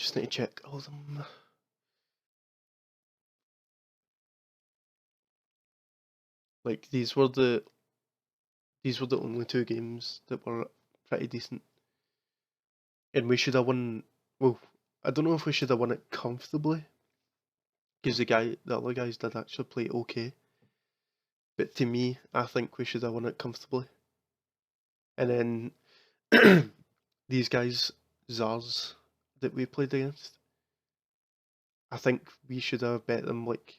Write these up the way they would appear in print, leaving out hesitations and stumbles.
Just need to check all of them. Like these were the only two games that were pretty decent. And we should have won. Well, I don't know if we should have won it comfortably, because the other guys did actually play okay. But to me, I think we should have won it comfortably. And then these guys, Zars, that we played against, I think we should have bet them like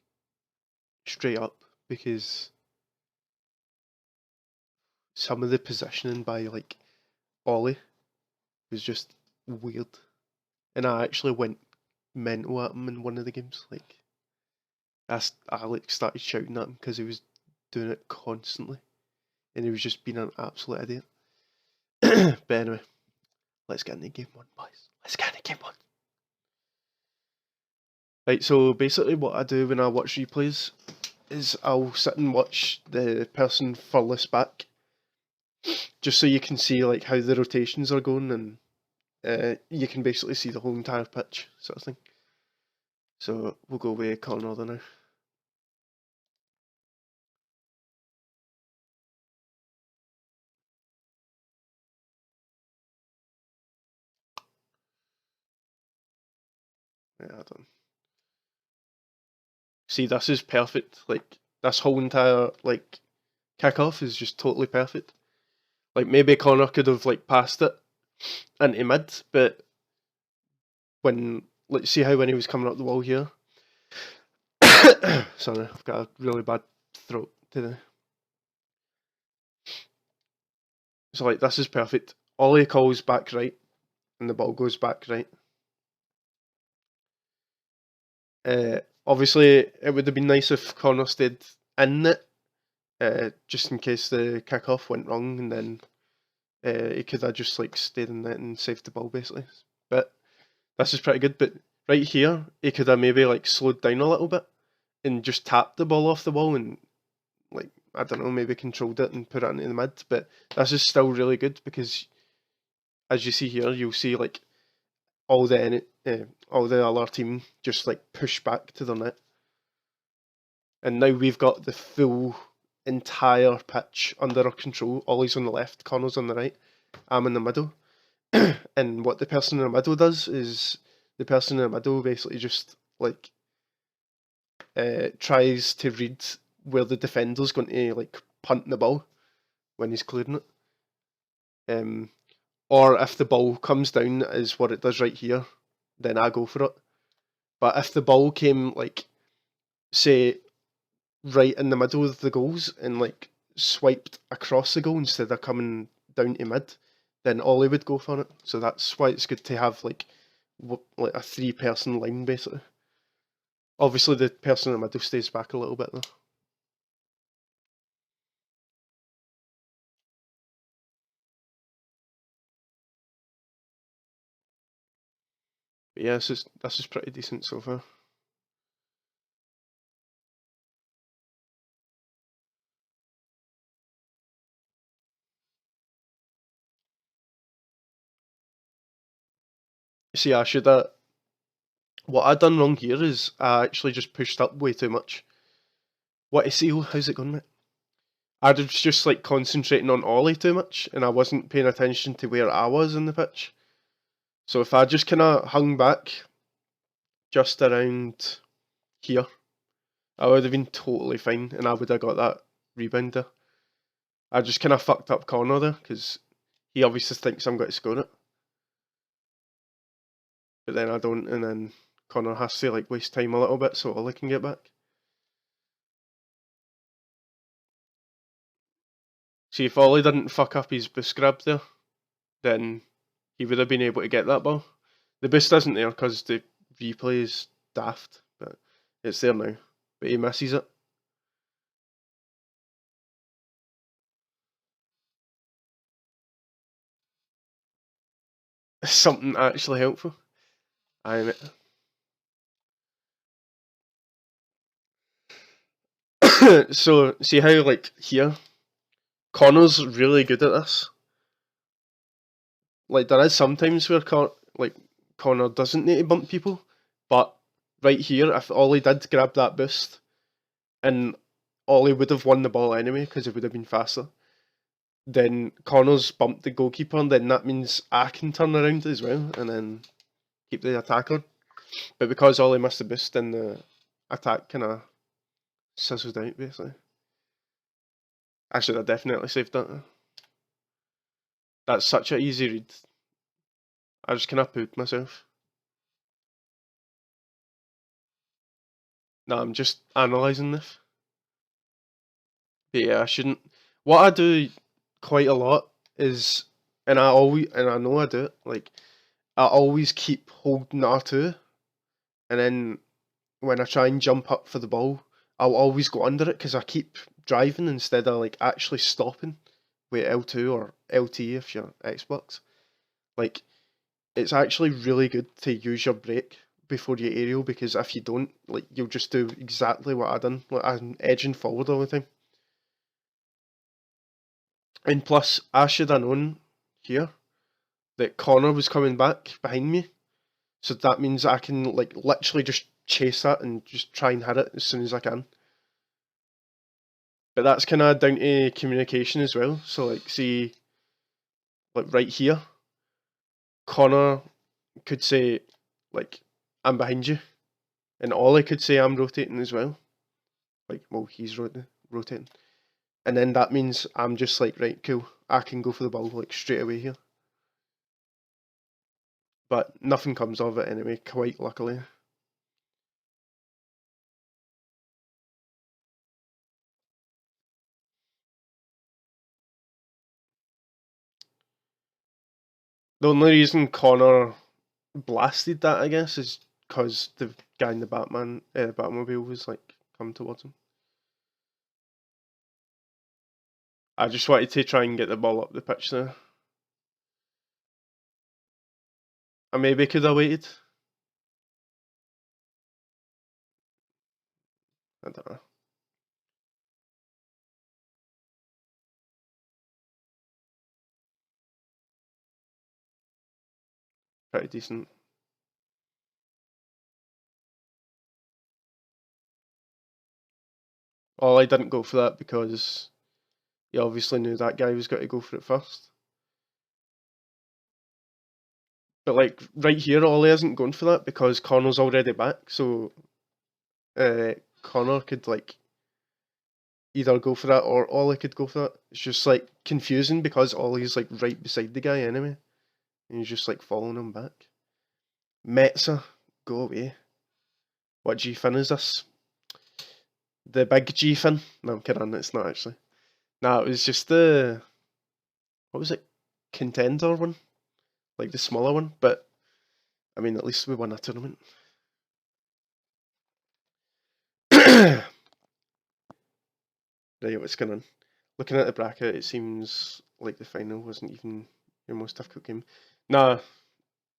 straight up, because some of the positioning by like Ollie was just weird. And I actually went mental at him in one of the games. Like, I like started shouting at him because he was doing it constantly, and he was just being an absolute idiot. But anyway, let's get into game one, boys. Let's get into game one. Right, so basically what I do when I watch replays is I'll sit and watch the person furthest back, just so you can see like how the rotations are going, and you can basically see the whole entire pitch, sort of thing. So we'll go with Colin now. Yeah, I don't. See, this is perfect. Like, this whole entire like kickoff is just totally perfect. Like, maybe Connor could have like passed it into mid, but when, let's see how when he was coming up the wall here. Sorry, I've got a really bad throat today. So like, this is perfect. Ollie calls back right, and the ball goes back right. Obviously, it would have been nice if Connor stayed in it, just in case the kick-off went wrong, and then he could have just like stayed in it and saved the ball basically. But this is pretty good. But right here, he could have maybe like slowed down a little bit and just tapped the ball off the wall and like, I don't know, maybe controlled it and put it into the mid. But this is still really good because, as you see here, you'll see like all the other team just like push back to their net, and now we've got the full entire pitch under our control. Ollie's on the left, Connor's on the right, I'm in the middle. And what the person in the middle does is the person in the middle basically just like tries to read where the defender's going to like punt the ball when he's clearing it. Or if the ball comes down, is what it does right here, then I go for it. But if the ball came like, say, right in the middle of the goals and like swiped across the goal instead of coming down to mid, then Ollie would go for it. So that's why it's good to have like a 3-person line basically. Obviously, the person in the middle stays back a little bit though. But yeah, this is pretty decent so far. See, what I done wrong here is I actually just pushed up way too much. What is seal? How's it going, mate? I was just like concentrating on Ollie too much, and I wasn't paying attention to where I was in the pitch. So if I just kind of hung back just around here, I would have been totally fine, and I would have got that rebound there. I just kind of fucked up Connor there, because he obviously thinks I'm going to score it. But then I don't, and then Connor has to like waste time a little bit so Ollie can get back. See, if Ollie didn't fuck up his boost grab there, then he would have been able to get that ball. The boost isn't there because the replay is daft, but it's there now. But he misses it. Something actually helpful. I So see how like here, Connor's really good at this. Like there is sometimes where Connor doesn't need to bump people, but right here, if Ollie did grab that boost, and Ollie would have won the ball anyway because it would have been faster, then Connor's bumped the goalkeeper, and then that means I can turn around as well and then keep the attack on. But because Ollie missed the boost, then the attack kind of sizzled out, basically. I should have definitely saved that. That's such an easy read. I just kind of pooed myself. No, I'm just analysing this. But yeah, I shouldn't. What I do quite a lot is, and I know I do it, like, I always keep holding R2, and then when I try and jump up for the ball, I'll always go under it because I keep driving instead of like actually stopping with L2 or LT if you're Xbox. Like, it's actually really good to use your brake before you aerial, because if you don't, like, you'll just do exactly what I done. Like, I'm edging forward all the time. And plus, I should have known here that Connor was coming back behind me, so that means I can like literally just chase that and just try and hit it as soon as I can. But that's kind of down to communication as well. So like, see, like right here, Connor could say like, I'm behind you, and Ollie could say I'm rotating as well. Like, well, he's rotating, and then that means I'm just like, right, cool, I can go for the ball like straight away here. But nothing comes of it anyway, quite luckily. The only reason Connor blasted that, I guess, is because the guy in the Batmobile was like coming towards him. I just wanted to try and get the ball up the pitch there. I maybe could have waited. I don't know. Pretty decent. Well, I didn't go for that because he obviously knew that guy was going to go for it first. But like right here, Ollie isn't going for that because Connor's already back, so Connor could like either go for that or Ollie could go for that. It's just like confusing because Ollie's like right beside the guy anyway, and he's just like following him back. Metza, go away. What Gfin is this? The big Gfin? No, I'm kidding. It's not actually. No, it was just the, what was it? Contender one, like the smaller one. But I mean, at least we won a tournament. Right, what's going on? Looking at the bracket, it seems like the final wasn't even your most difficult game. Nah,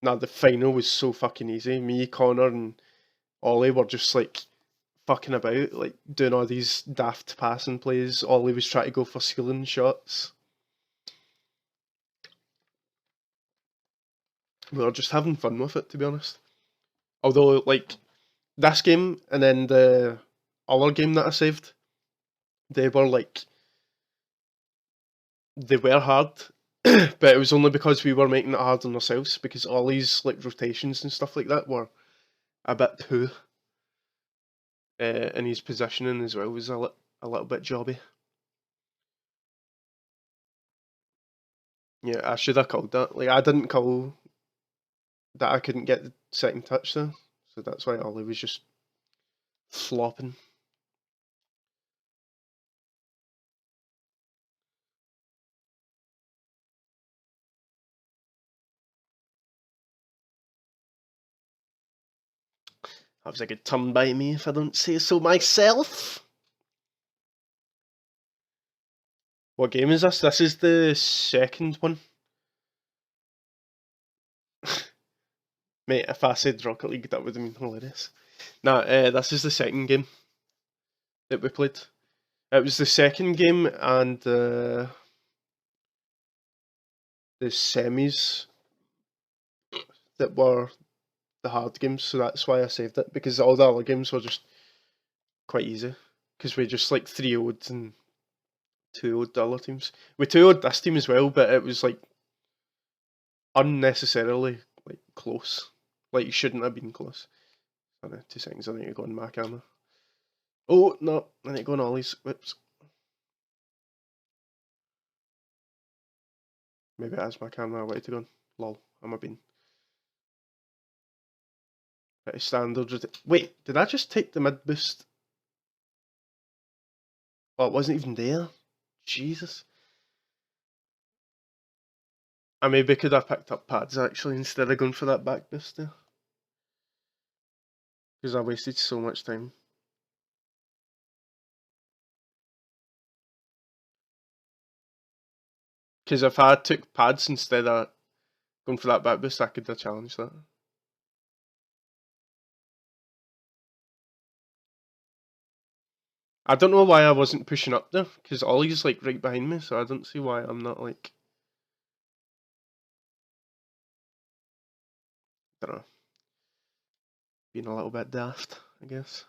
the final was so fucking easy. Me, Connor, and Ollie were just like fucking about, like doing all these daft passing plays. Ollie was trying to go for ceiling shots. We were just having fun with it, to be honest. Although, like, this game and then the other game that I saved, they were like, they were hard, but it was only because we were making it hard on ourselves, because Ollie's like rotations and stuff like that were a bit poo. And his positioning as well was a little bit jobby. Yeah, I should have called that. Like, I didn't call that I couldn't get the second touch there, so that's why Ollie was just flopping. That was a good turn by me, if I don't say so myself. What game is this? This is the second one. Mate, if I said Rocket League, that would have been hilarious. Nah, this is the second game that we played. It was the second game and the semis that were the hard games, so that's why I saved it, because all the other games were just quite easy, because we just like 3-0'd and 2-0'd the other teams. We 2-0'd this team as well, but it was like unnecessarily like close. Like, you shouldn't have been close. Sorry, 2 seconds, I need to go on my camera. Oh, no, I need to go on Ollie's. Whoops. Maybe that's my camera I wanted to go on. Lol, I'm a bean. Pretty standard. Wait, did I just take the mid boost? Oh, it wasn't even there. Jesus. I maybe could have picked up pads actually instead of going for that back boost there. Because I wasted so much time. Because if I took pads instead of going for that back boost, I could have challenged that. I don't know why I wasn't pushing up there, because Ollie's like right behind me, so I don't see why I'm not like... I don't know. Being a little bit daft, I guess.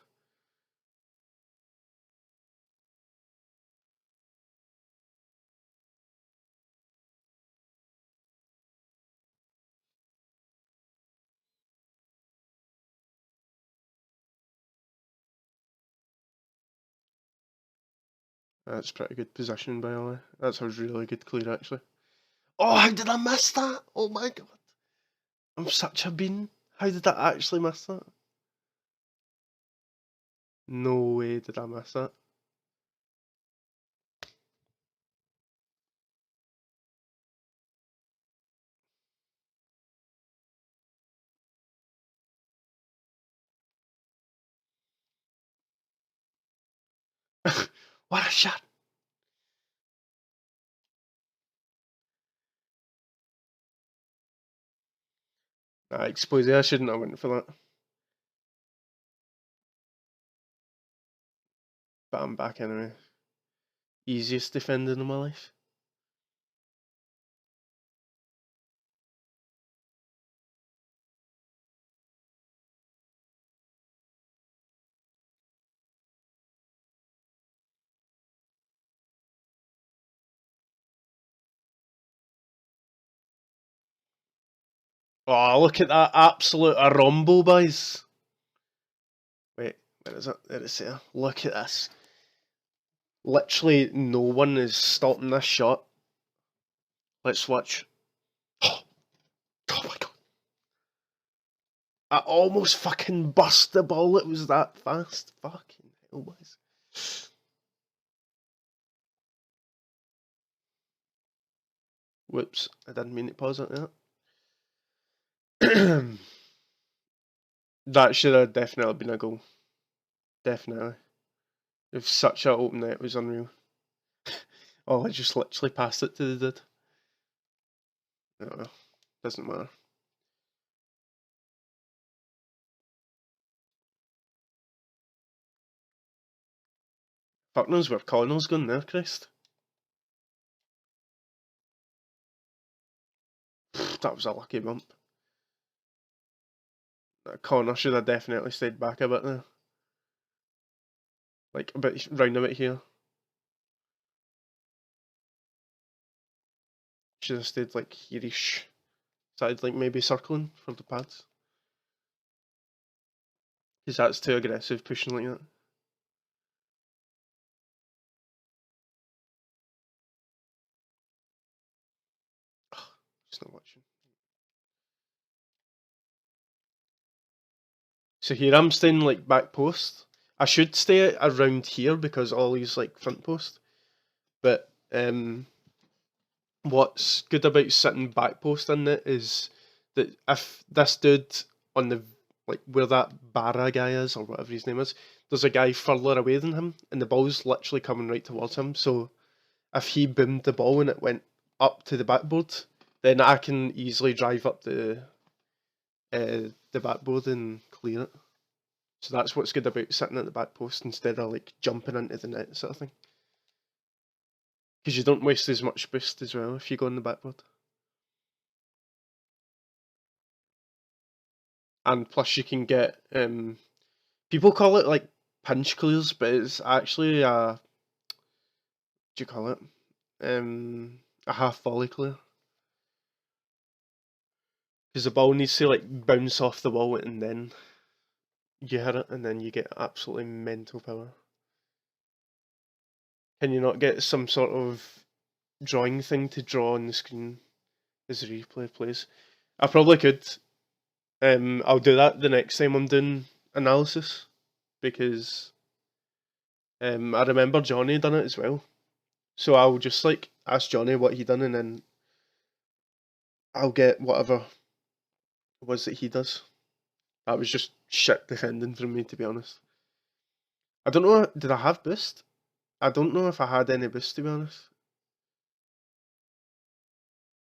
That's pretty good positioning by Ollie. That's a really good clear actually. Oh, how did I miss that? Oh my god. I'm such a bean. How did I actually miss that? No way did I miss that. What a shot! I expose I shouldn't have went for that. But I'm back anyway. Easiest defending in my life. Oh, look at that absolute rumble, boys. Wait, where is it? There it's there. Look at this. Literally no one is stopping this shot. Let's watch. Oh my god. I almost fucking bust the ball, it was that fast. Fucking hell, boys. Whoops, I didn't mean to pause it there. That should have definitely been a goal. Definitely. If such an open net was unreal. Oh, I just literally passed it to the dude. Oh, doesn't matter. Fuck knows where Connell's going there, Christ. That was a lucky bump. That Connor should have definitely stayed back a bit there. Like, a bit round about here. Should have stayed like here-ish. Started like maybe circling for the pads. Because that's too aggressive pushing like that. Just not watching. So here I'm staying like back post. I should stay around here because Ollie's like front post. But what's good about sitting back post in it is that if this dude on the like where that Barra guy is or whatever his name is, there's a guy further away than him and the ball's literally coming right towards him. So if he boomed the ball and it went up to the backboard, then I can easily drive up the backboard and clear it. So that's what's good about sitting at the back post instead of like jumping into the net sort of thing. Because you don't waste as much boost as well if you go on the backboard. and plus you can get people call it like pinch clears, but it's actually what do you call it? A half volley clear. Because the ball needs to like bounce off the wall and then you hit it, and then you get absolutely mental power. Can you not get some sort of drawing thing to draw on the screen as the replay plays? I probably could. I'll do that the next time I'm doing analysis because I remember Johnny done it as well. So I'll just like ask Johnny what he done, and then I'll get whatever it was that he does. That was just shit defending from me, to be honest. I don't know. Did I have boost? I don't know if I had any boost, to be honest,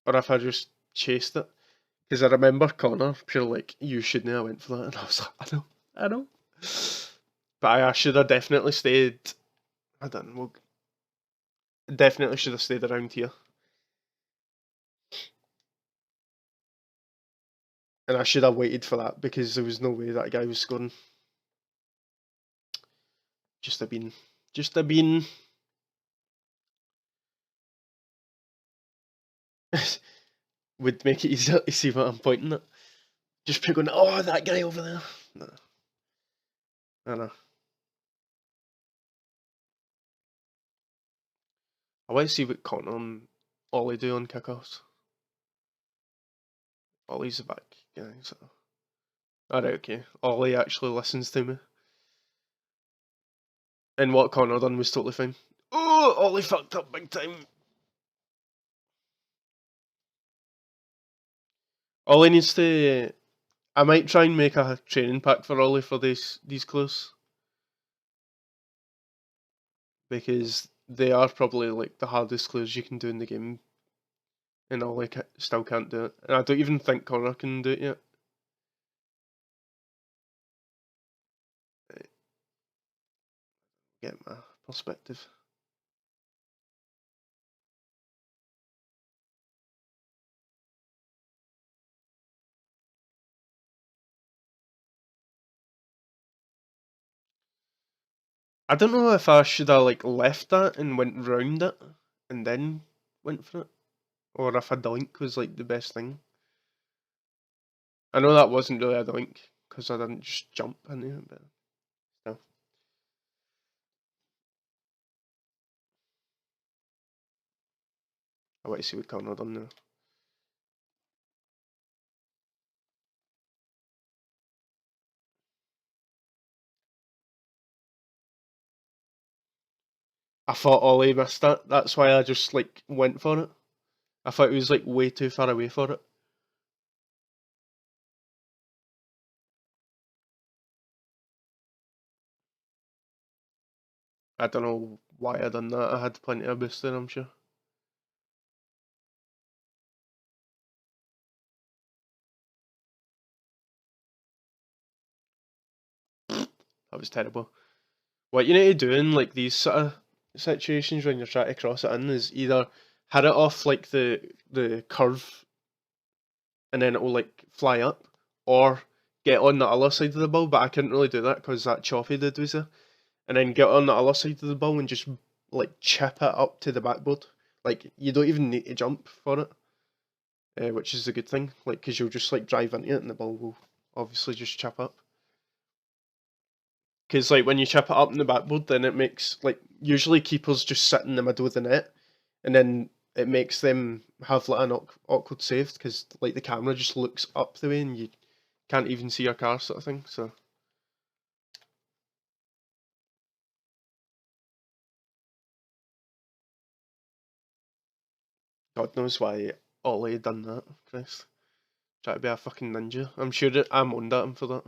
or if I just chased it. Because I remember Connor pure like, you shouldn't have went for that, and I was like, I know. But I should have definitely stayed. I don't know. Definitely should have stayed around here. And I should have waited for that because there was no way that guy was scoring. Just a bean. Just a bean. Would make it easier to see what I'm pointing at. Just pick on, oh, that guy over there. No. I know. I want to see what Connor and Ollie do on kickoffs. Ollie's back. Yeah, so. Alright, okay. Ollie actually listens to me. And what Connor done was totally fine. Oh, Ollie fucked up big time. Ollie needs to. I might try and make a training pack for Ollie for these clues. Because they are probably like the hardest clues you can do in the game. And Ollie still can't do it. And I don't even think Connor can do it yet. Get my perspective. I don't know if I should have like left that and went round it and then went for it, or if a doink was like the best thing. I know that wasn't really a doink because I didn't just jump into it, but still. I want to see what Connor done now. I thought Ollie missed that. That's why I just like went for it. I thought he was like way too far away for it. I don't know why I done that. I had plenty of boost there, I'm sure. That was terrible. What you need to do in like these sort of situations when you're trying to cross it in is either hit it off like the curve and then it will like fly up, or get on the other side of the ball. But I couldn't really do that because that choppy dude was there. And then get on the other side of the ball and just like chip it up to the backboard. Like you don't even need to jump for it, which is a good thing. Like because you'll just like drive into it and the ball will obviously just chip up. Because like when you chip it up in the backboard, then it makes like usually keepers just sit in the middle of the net, and then it makes them have like an awkward save because like the camera just looks up the way and you can't even see your car sort of thing. So God knows why Ollie done that. Christ, try to be a fucking ninja. I'm sure that I'm on at him for that.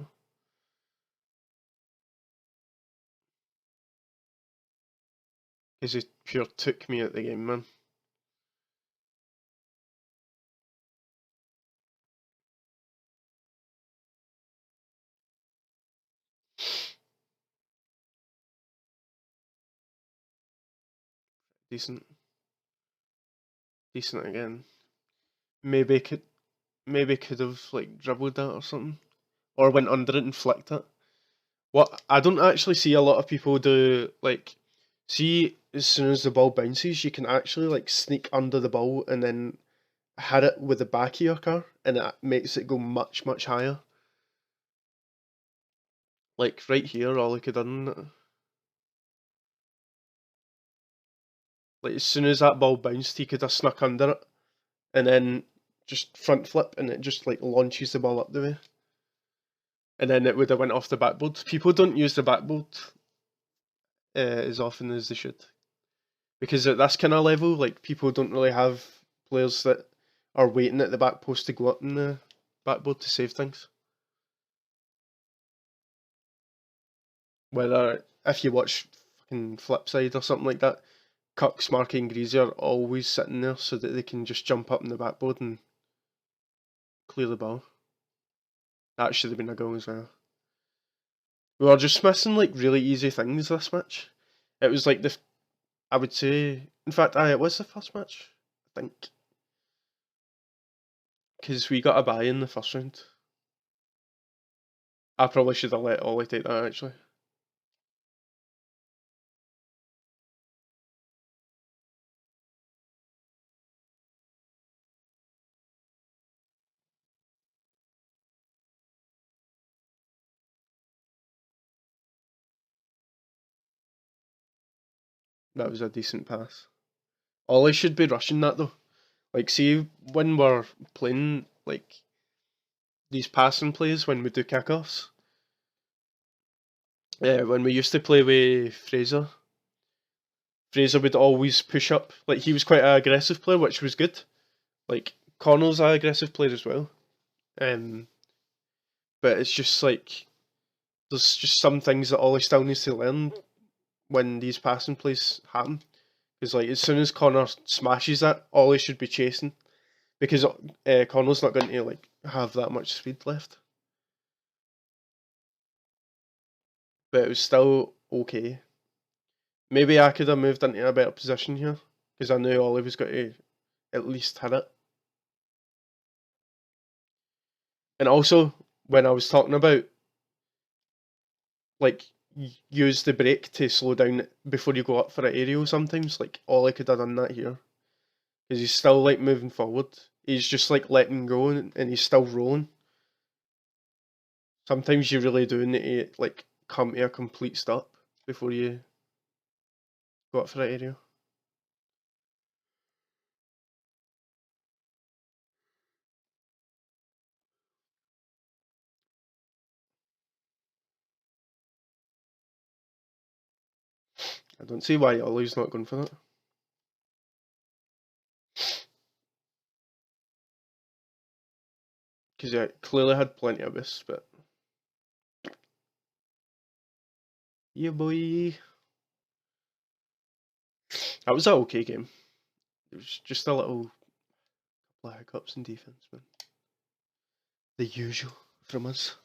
Because he pure took me out the game, man. Decent, decent again. Maybe could have like dribbled that or something. or went under it and flicked it. What I don't actually see a lot of people do, like, see as soon as the ball bounces, you can actually like sneak under the ball and then hit it with the back of your car, and it makes it go much much higher. Like right here, all I could done. Like as soon as that ball bounced, he could have snuck under it, and then just front flip, and it just like launches the ball up the way, and then it would have went off the backboard. People don't use the backboard as often as they should, because at this kind of level, like people don't really have players that are waiting at the back post to go up in the backboard to save things. Whether if you watch fucking Flipside or something like that, Cucks, Marky, and Greasy are always sitting there so that they can just jump up in the backboard and clear the ball. That should have been a goal as well. We were just missing like really easy things this match. It was like I would say, in fact, it was the first match, I think, because we got a bye in the first round. I probably should have let Ollie take that actually. That was a decent pass. Ollie should be rushing that though. Like, see, when we're playing like these passing plays when we do kickoffs, when we used to play with Fraser, Fraser would always push up. Like, he was quite an aggressive player, which was good. Like, Connell's an aggressive player as well. But it's just like there's just some things that Ollie still needs to learn when these passing plays happen. Because like as soon as Connor smashes that, Ollie should be chasing, because Connor's not going to like have that much speed left. But it was still okay. Maybe I could have moved into a better position here, because I knew Ollie was going to at least hit it. And also, when I was talking about like use the brake to slow down before you go up for an aerial, sometimes like Ollie could have done that here, because he's still like moving forward. He's just like letting go, and he's still rolling. Sometimes you really do need to like come to a complete stop before you go up for that area. I don't see why Ollie's not going for that. Because yeah, clearly had plenty of this, but yeah, boy, that was an okay game. It was just a little couple of hiccups in defense, man. The usual from us.